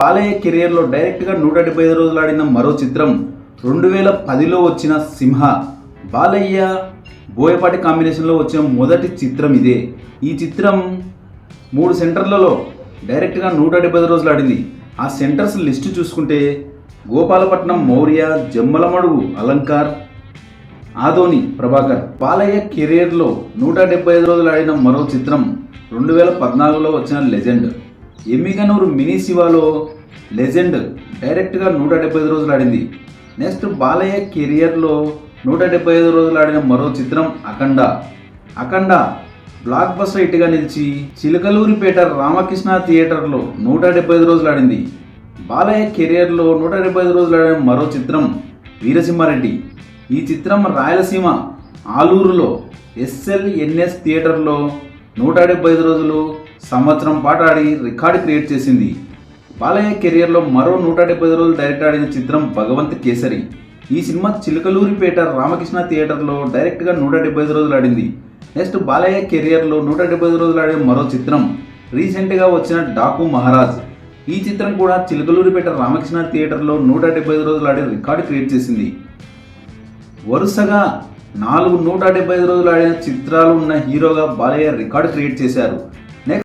బాలయ్య కెరియర్లో డైరెక్ట్గా 175 రోజులు ఆడిన మరో చిత్రం 2010లో వచ్చిన సింహ. బాలయ్య బోయపాటి కాంబినేషన్లో వచ్చిన మొదటి చిత్రం ఇదే. ఈ చిత్రం 3 సెంటర్లలో డైరెక్ట్గా 175 రోజులు ఆడింది. ఆ సెంటర్స్ లిస్టు చూసుకుంటే గోపాలపట్నం మౌర్య, జమ్మలమడుగు అలంకార్, ఆదోని ప్రభాకర్. బాలయ్య కెరియర్లో 175 రోజులు ఆడిన మరో చిత్రం 2014లో వచ్చిన లెజెండ్. ఎమ్మిగనూరు మినీ శివాలో లెజెండ్ డైరెక్ట్గా 175 రోజులు ఆడింది. నెక్స్ట్ బాలయ్య కెరియర్లో 175 రోజులు ఆడిన మరో చిత్రం అఖండ. అఖండ బ్లాక్ బస్టర్ హిట్గా నిలిచి చిలకలూరిపేట రామకృష్ణ థియేటర్లో 175 రోజులు ఆడింది. బాలయ్య కెరియర్లో 175 రోజులు ఆడిన మరో చిత్రం వీరసింహారెడ్డి. ఈ చిత్రం రాయలసీమ ఆలూరులో SLNS థియేటర్లో 175 రోజులు సంవత్సరం పాటు ఆడి రికార్డు క్రియేట్ చేసింది. బాలయ్య కెరియర్లో మరో 175 రోజులు డైరెక్ట్ ఆడిన చిత్రం భగవంత్ కేసరి. ఈ సినిమా చిలకలూరిపేట రామకృష్ణ థియేటర్లో డైరెక్ట్గా 175 రోజులు ఆడింది. నెక్స్ట్ బాలయ్య కెరియర్లో 175 రోజులు ఆడిన మరో చిత్రం రీసెంట్గా వచ్చిన డాకు మహారాజ్. ఈ చిత్రం కూడా చిలకలూరిపేట రామకృష్ణ థియేటర్లో 175 రోజులు ఆడి రికార్డు క్రియేట్ చేసింది. వరుసగా 4 175 రోజులు ఆడిన చిత్రాలు ఉన్న హీరోగా బాలయ్య రికార్డు క్రియేట్ చేశారు.